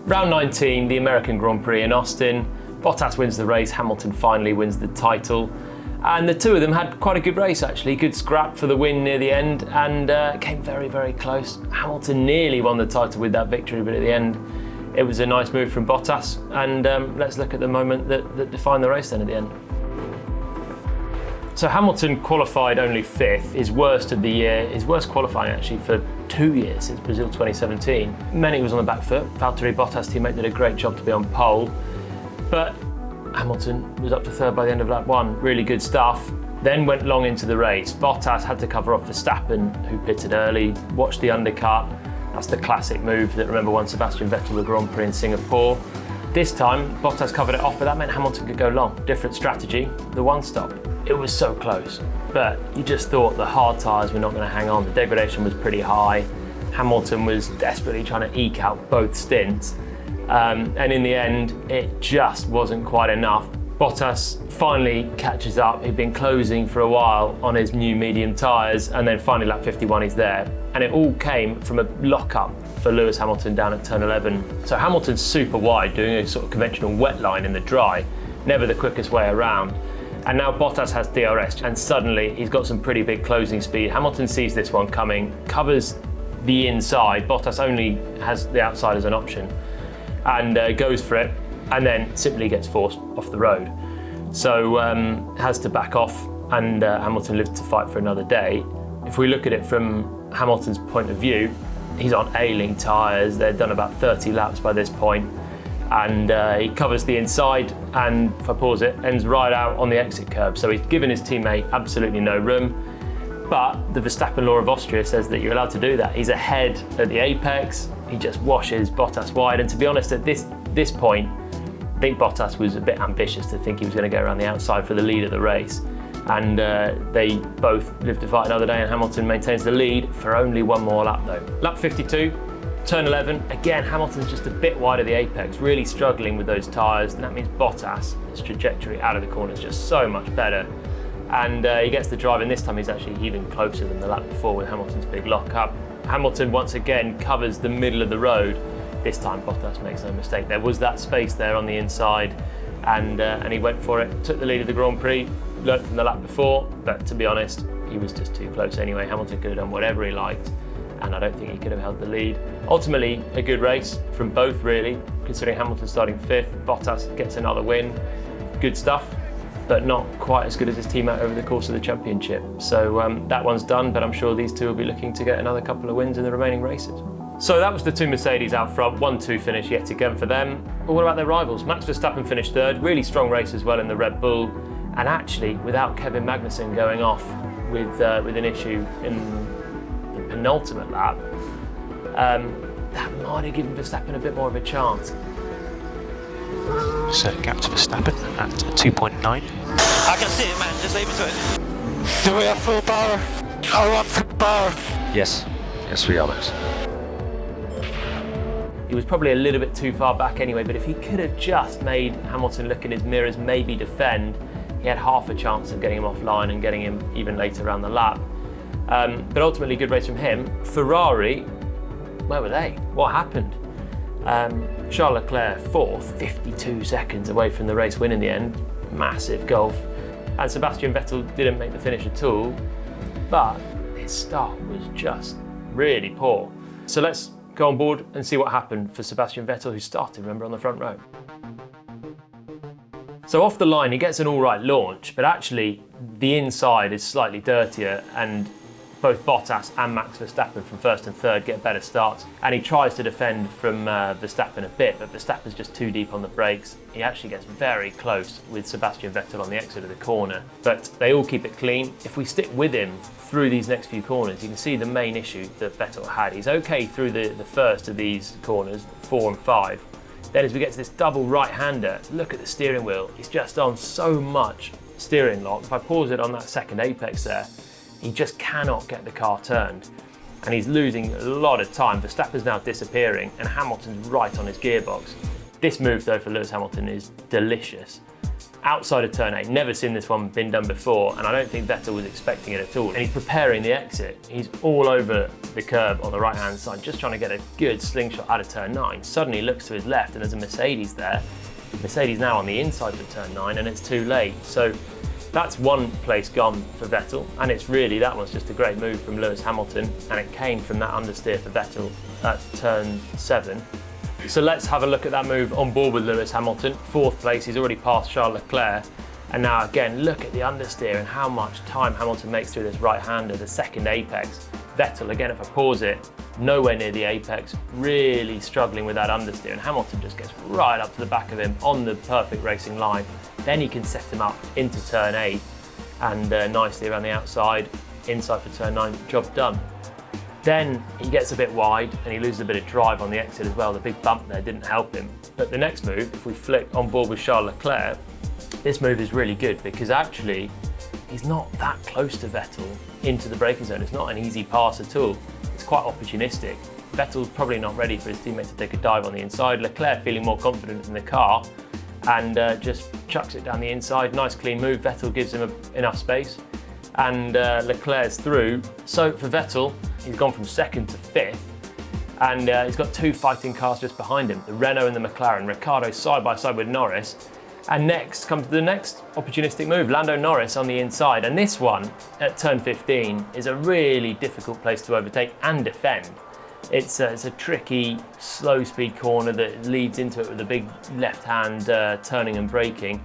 Round 19, the American Grand Prix in Austin. Bottas wins the race, Hamilton finally wins the title. And the two of them had quite a good race actually, good scrap for the win near the end, and came very, very close. Hamilton nearly won the title with that victory, but at the end it was a nice move from Bottas. And let's look at the moment that defined the race then at the end. So Hamilton qualified only 5th, his worst of the year, his worst qualifying actually for 2 years since Brazil 2017. Many was on the back foot. Valtteri, Bottas' teammate, did a great job to be on pole, but Hamilton was up to 3rd by the end of lap 1. Really good stuff. Then went long into the race. Bottas had to cover off Verstappen, who pitted early, watched the undercut. That's the classic move that, remember, won Sebastian Vettel the Grand Prix in Singapore. This time, Bottas covered it off, but that meant Hamilton could go long. Different strategy, the one stop. It was so close, but you just thought the hard tyres were not going to hang on. The degradation was pretty high. Hamilton was desperately trying to eke out both stints. And in the end, it just wasn't quite enough. Bottas finally catches up. He'd been closing for a while on his new medium tyres, and then finally lap 51 he's there. And it all came from a lock-up for Lewis Hamilton down at turn 11. So Hamilton's super wide, doing a sort of conventional wet line in the dry, never the quickest way around. And now Bottas has DRS, and suddenly he's got some pretty big closing speed. Hamilton sees this one coming, covers the inside. Bottas only has the outside as an option, and goes for it, and then simply gets forced off the road. So has to back off, and Hamilton lives to fight for another day. If we look at it from Hamilton's point of view, he's on ailing tyres. They've done about 30 laps by this point, and he covers the inside, and if I pause it, ends right out on the exit curb. So he's given his teammate absolutely no room. But the Verstappen law of Austria says that you're allowed to do that. He's ahead at the apex. He just washes Bottas wide. And to be honest, at this point, I think Bottas was a bit ambitious to think he was going to go around the outside for the lead of the race. And they both live to fight another day, and Hamilton maintains the lead for only one more lap though. Lap 52, turn 11. Again, Hamilton's just a bit wide of the apex, really struggling with those tyres. And that means Bottas, his trajectory out of the corner is just so much better. And he gets the drive, and this time he's actually even closer than the lap before with Hamilton's big lock-up. Hamilton once again covers the middle of the road. This time Bottas makes no mistake. There was that space there on the inside, and he went for it. Took the lead of the Grand Prix, learnt from the lap before, but to be honest, he was just too close anyway. Hamilton could have done whatever he liked, and I don't think he could have held the lead. Ultimately, a good race from both really, considering Hamilton starting 5th, Bottas gets another win. Good stuff, but not quite as good as his teammate over the course of the championship. So that one's done, but I'm sure these two will be looking to get another couple of wins in the remaining races. So that was the two Mercedes out front, 1-2 finish yet again for them. But what about their rivals? Max Verstappen finished 3rd, really strong race as well in the Red Bull, and actually without Kevin Magnussen going off with an issue in the penultimate lap, that might have given Verstappen a bit more of a chance. So gap to Verstappen at 2.9. I can see it, man. Just leave it to it. Do we have full power? I want full power. Yes, we are those. He was probably a little bit too far back anyway, but if he could have just made Hamilton look in his mirrors, maybe defend, he had half a chance of getting him offline and getting him even later around the lap. But ultimately, good race from him. Ferrari, where were they? What happened? Charles Leclerc 4th, 52 seconds away from the race win in the end. Massive gulf. And Sebastian Vettel didn't make the finish at all, but his start was just really poor. So let's go on board and see what happened for Sebastian Vettel, who started, remember, on the front row. So off the line, he gets an all right launch, but actually the inside is slightly dirtier, and both Bottas and Max Verstappen from 1st and 3rd get better starts. And he tries to defend from Verstappen a bit, but Verstappen's just too deep on the brakes. He actually gets very close with Sebastian Vettel on the exit of the corner, but they all keep it clean. If we stick with him through these next few corners, you can see the main issue that Vettel had. He's okay through the first of these corners, 4 and 5. Then as we get to this double right-hander, look at the steering wheel. He's just on so much steering lock. If I pause it on that second apex there, he just cannot get the car turned, and he's losing a lot of time. Verstappen's now disappearing, and Hamilton's right on his gearbox. This move, though, for Lewis Hamilton is delicious. Outside of turn 8, never seen this one been done before, and I don't think Vettel was expecting it at all. And he's preparing the exit. He's all over the curb on the right-hand side, just trying to get a good slingshot out of turn 9. Suddenly looks to his left and there's a Mercedes there. Mercedes now on the inside of turn 9 and it's too late. So that's one place gone for Vettel, and it's really, that one's just a great move from Lewis Hamilton, and it came from that understeer for Vettel at turn 7. So let's have a look at that move on board with Lewis Hamilton. 4th place, he's already passed Charles Leclerc. And now again, look at the understeer and how much time Hamilton makes through this right-hander, the second apex. Vettel, again, if I pause it, nowhere near the apex, really struggling with that understeer, and Hamilton just gets right up to the back of him on the perfect racing line. Then he can set him up into turn 8 and nicely around the outside, inside for turn 9, job done. Then he gets a bit wide and he loses a bit of drive on the exit as well. The big bump there didn't help him. But the next move, if we flick on board with Charles Leclerc, this move is really good because actually he's not that close to Vettel into the braking zone. It's not an easy pass at all. It's quite opportunistic. Vettel's probably not ready for his teammate to take a dive on the inside. Leclerc feeling more confident in the car and just chucks it down the inside. Nice clean move. Vettel gives him enough space and Leclerc's through. So for Vettel, he's gone from 2nd to 5th and he's got 2 fighting cars just behind him, the Renault and the McLaren. Ricciardo side by side with Norris. And next comes the next opportunistic move, Lando Norris on the inside. And this one at turn 15 is a really difficult place to overtake and defend. It's a tricky, slow speed corner that leads into it with a big left hand turning and braking.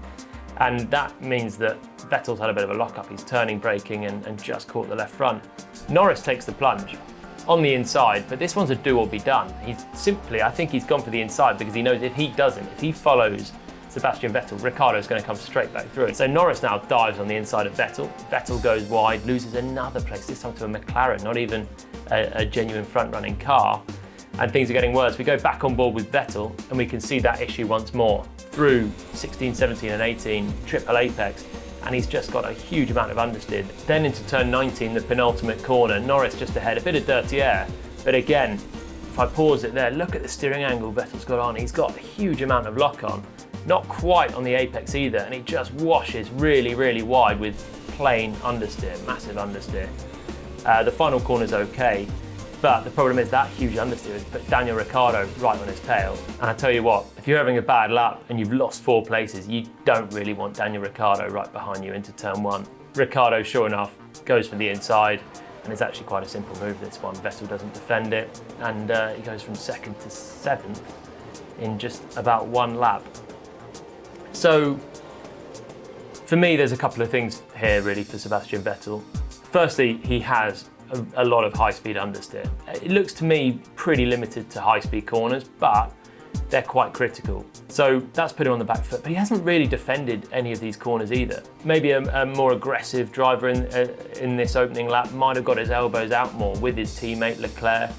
And that means that Vettel's had a bit of a lock up. He's turning, braking and just caught the left front. Norris takes the plunge on the inside, but this one's a do or be done. I think he's gone for the inside because he knows if he doesn't, if he follows Sebastian Vettel, Ricciardo's going to come straight back through it. So Norris now dives on the inside of Vettel. Vettel goes wide, loses another place, this time to a McLaren, not even a genuine front-running car. And things are getting worse. We go back on board with Vettel and we can see that issue once more. Through 16, 17 and 18, triple apex, and he's just got a huge amount of understeer. Then into turn 19, the penultimate corner, Norris just ahead, a bit of dirty air. But again, if I pause it there, look at the steering angle Vettel's got on. He's got a huge amount of lock on. Not quite on the apex either, and he just washes really, really wide with plain understeer, massive understeer. The final corner's okay, but the problem is that huge understeer has put Daniel Ricciardo right on his tail. And I tell you what, if you're having a bad lap and you've lost 4 places, you don't really want Daniel Ricciardo right behind you into turn 1. Ricciardo, sure enough, goes for the inside, and it's actually quite a simple move, this one. Vettel doesn't defend it, and he goes from 2nd to 7th in just about 1 lap. So, for me, there's a couple of things here really for Sebastian Vettel. Firstly, he has a lot of high-speed understeer. It looks to me pretty limited to high-speed corners, but they're quite critical. So that's put him on the back foot, but he hasn't really defended any of these corners either. Maybe a more aggressive driver in this opening lap might have got his elbows out more with his teammate Leclerc.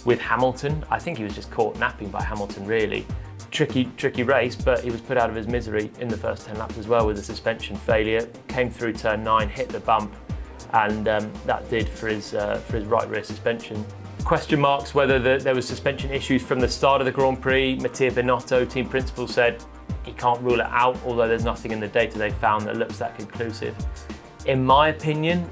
With Hamilton, I think he was just caught napping by Hamilton really. Tricky race, but he was put out of his misery in the first 10 laps as well with a suspension failure. Came through turn 9, hit the bump, and that did for his right rear suspension. Question marks whether there was suspension issues from the start of the Grand Prix. Mattia Binotto, team principal, said he can't rule it out, although there's nothing in the data they found that looks that conclusive. In my opinion,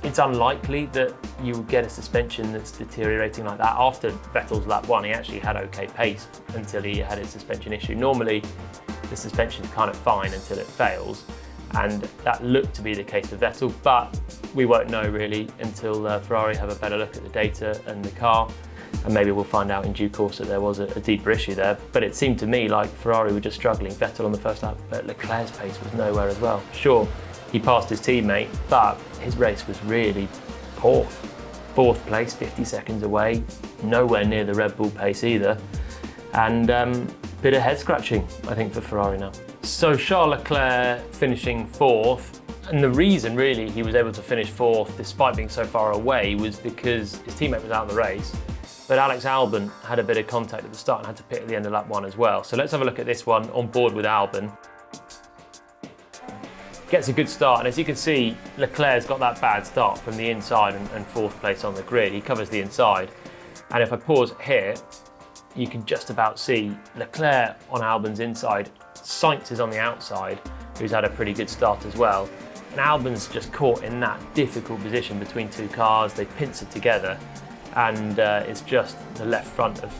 it's unlikely that you would get a suspension that's deteriorating like that. After Vettel's lap 1, he actually had okay pace until he had his suspension issue. Normally, the suspension's kind of fine until it fails, and that looked to be the case for Vettel, but we won't know really until Ferrari have a better look at the data and the car, and maybe we'll find out in due course that there was a deeper issue there. But it seemed to me like Ferrari were just struggling. Vettel on the first lap, but Leclerc's pace was nowhere as well. Sure, he passed his teammate, but his race was really poor. 4th place, 50 seconds away, nowhere near the Red Bull pace either, and bit of head scratching, I think, for Ferrari now. So Charles Leclerc finishing 4th, and the reason really he was able to finish 4th despite being so far away was because his teammate was out of the race, but Alex Albon had a bit of contact at the start and had to pit at the end of lap 1 as well. So let's have a look at this one on board with Albon. Gets a good start, and as you can see, Leclerc's got that bad start from the inside and 4th place on the grid. He covers the inside, and if I pause here, you can just about see Leclerc on Albon's inside. Sainz is on the outside, who's had a pretty good start as well. And Albon's just caught in that difficult position between two cars. They pincer together, and it's just the left front of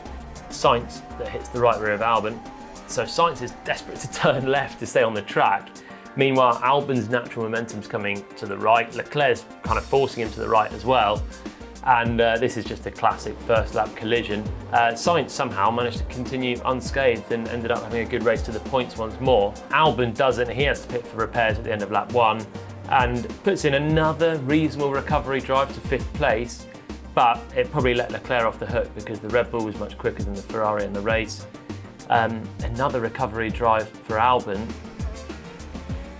Sainz that hits the right rear of Albon. So Sainz is desperate to turn left to stay on the track. Meanwhile, Albon's natural momentum's coming to the right. Leclerc's kind of forcing him to the right as well. And this is just a classic first lap collision. Sainz somehow managed to continue unscathed and ended up having a good race to the points once more. Albon doesn't. He has to pit for repairs at the end of lap 1 and puts in another reasonable recovery drive to 5th place. But it probably let Leclerc off the hook because the Red Bull was much quicker than the Ferrari in the race. Another recovery drive for Albon.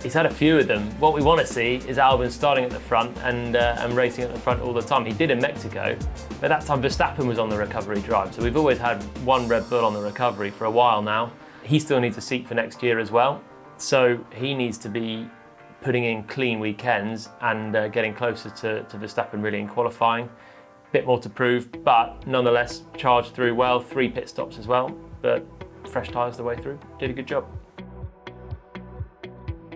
He's had a few of them. What we want to see is Albon starting at the front and racing at the front all the time. He did in Mexico, but that time Verstappen was on the recovery drive. So we've always had one Red Bull on the recovery for a while now. He still needs a seat for next year as well. So he needs to be putting in clean weekends and getting closer to Verstappen really in qualifying. Bit more to prove, but nonetheless charged through well. 3 pit stops as well, but fresh tyres the way through. Did a good job.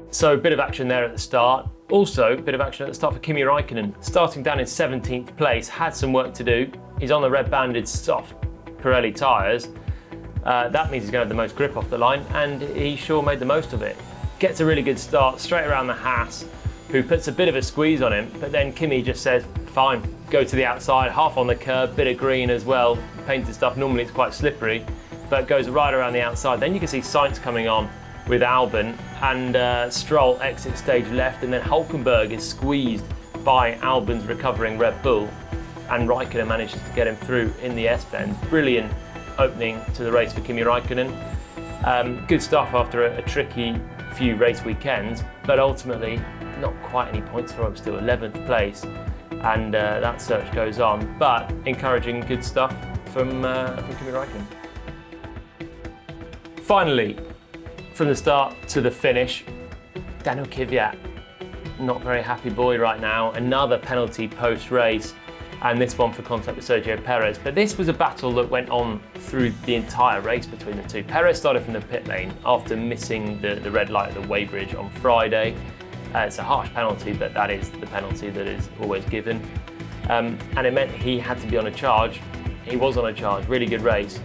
So a bit of action there at the start. Also, a bit of action at the start for Kimi Raikkonen. Starting down in 17th place, had some work to do. He's on the red-banded soft Pirelli tyres. That means he's going to have the most grip off the line, and he sure made the most of it. Gets a really good start straight around the Haas, who puts a bit of a squeeze on him, but then Kimi just says, fine, go to the outside, half on the curb, bit of green as well, painted stuff. Normally it's quite slippery, but goes right around the outside. Then you can see Sainz coming on with Albon, and Stroll exits stage left, and then Hülkenberg is squeezed by Albon's recovering Red Bull, and Raikkonen manages to get him through in the S-bend. Brilliant opening to the race for Kimi Raikkonen. Good stuff after a tricky few race weekends, but ultimately not quite any points for him, still 11th place, and that search goes on, but encouraging good stuff from Kimi Raikkonen. Finally, from the start to the finish, Daniel Kvyat, not very happy boy right now. Another penalty post-race, and this one for contact with Sergio Perez. But this was a battle that went on through the entire race between the two. Perez started from the pit lane after missing the red light at the weighbridge on Friday. It's a harsh penalty, but that is the penalty that is always given. And it meant he had to be on a charge. He was on a charge, really good race.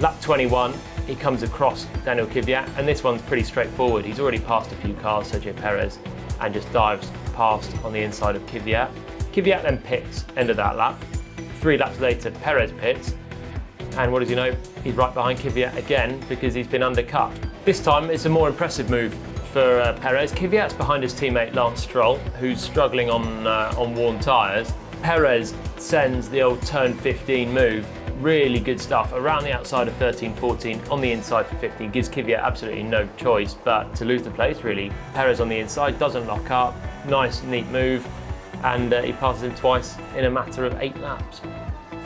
Lap 21, he comes across Daniel Kvyat, and this one's pretty straightforward. He's already passed a few cars, Sergio Perez, and just dives past on the inside of Kvyat. Kvyat then pits, end of that lap. 3 laps later, Perez pits, and what does he know? He's right behind Kvyat again because he's been undercut. This time, it's a more impressive move for Perez. Kvyat's behind his teammate Lance Stroll, who's struggling on worn tyres. Perez sends the old turn 15 move. Really good stuff around the outside of 13, 14, on the inside for 15, gives Kvyat absolutely no choice but to lose the place really. Perez on the inside, doesn't lock up, nice neat move, and he passes him twice in a matter of 8 laps.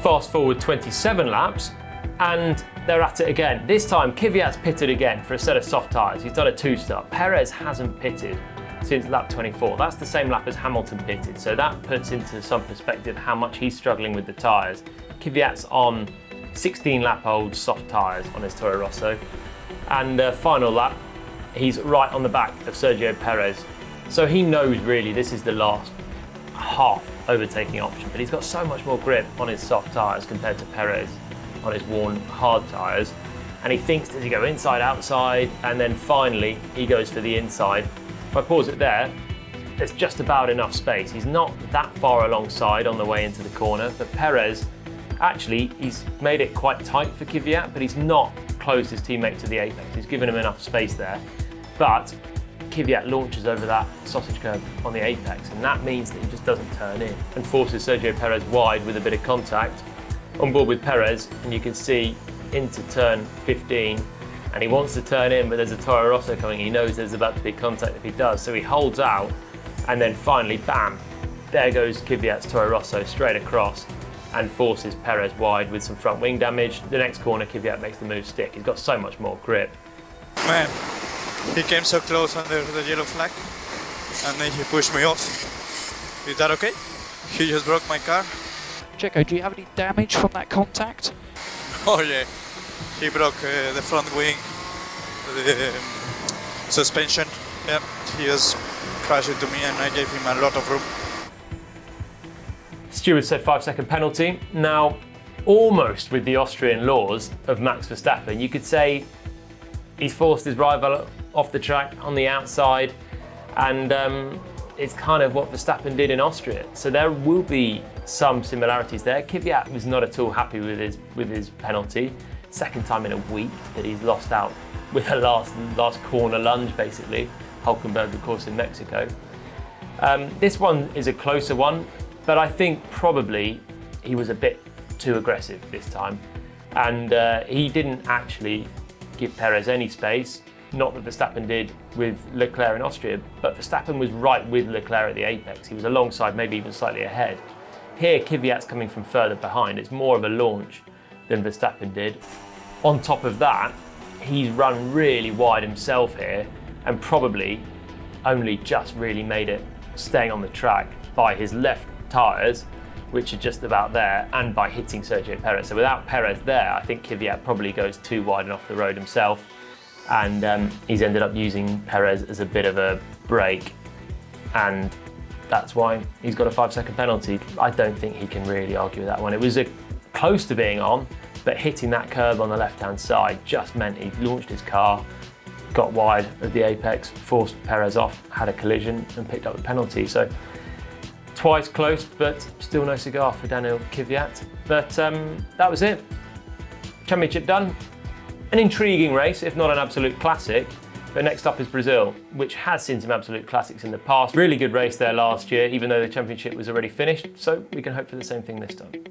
Fast forward 27 laps, and they're at it again. This time Kvyat's pitted again for a set of soft tyres. He's done a 2-start. Perez hasn't pitted since lap 24. That's the same lap as Hamilton pitted, so that puts into some perspective how much he's struggling with the tyres. Kvyat's on 16-lap-old soft tyres on his Toro Rosso, and final lap, he's right on the back of Sergio Perez. So he knows really this is the last half overtaking option, but he's got so much more grip on his soft tyres compared to Perez on his worn hard tyres, and he thinks, does he go inside, outside, and then finally he goes for the inside. If I pause it there, there's just about enough space. He's not that far alongside on the way into the corner, but Perez, actually, he's made it quite tight for Kvyat, but he's not closed his teammate to the apex. He's given him enough space there. But Kvyat launches over that sausage curb on the apex, and that means that he just doesn't turn in and forces Sergio Perez wide with a bit of contact. On board with Perez, and you can see into turn 15, and he wants to turn in, but there's a Toro Rosso coming. He knows there's about to be contact if he does, so he holds out, and then finally, bam, there goes Kvyat's Toro Rosso straight across and forces Perez wide with some front wing damage. The next corner, Kvyat makes the move stick. He's got so much more grip. Man, he came so close under the yellow flag, and then he pushed me off. Is that okay? He just broke my car. Checo, do you have any damage from that contact? Oh yeah, he broke the front wing, the suspension. Yeah, he has crashed into me and I gave him a lot of room. Steward said 5-second penalty. Now, almost with the Austrian laws of Max Verstappen, you could say he's forced his rival off the track on the outside, and it's kind of what Verstappen did in Austria. So there will be some similarities there. Kvyat was not at all happy with his penalty. Second time in a week that he's lost out with a last corner lunge, basically. Hulkenberg, of course, in Mexico. This one is a closer one, but I think probably he was a bit too aggressive this time. And he didn't actually give Perez any space, not that Verstappen did with Leclerc in Austria, but Verstappen was right with Leclerc at the apex. He was alongside, maybe even slightly ahead. Here, Kvyat's coming from further behind. It's more of a launch than Verstappen did. On top of that, he's run really wide himself here and probably only just really made it staying on the track by his left tyres, which are just about there, and by hitting Sergio Perez. So without Perez there, I think Kvyat probably goes too wide and off the road himself, and he's ended up using Perez as a bit of a brake, and that's why he's got a 5-second penalty. I don't think he can really argue with that one. It was close to being on, but hitting that curb on the left-hand side just meant he launched his car, got wide of the apex, forced Perez off, had a collision and picked up the penalty. So twice close, but still no cigar for Daniel Kvyat. But that was it. Championship done. An intriguing race, if not an absolute classic. But next up is Brazil, which has seen some absolute classics in the past. Really good race there last year, even though the championship was already finished. So we can hope for the same thing this time.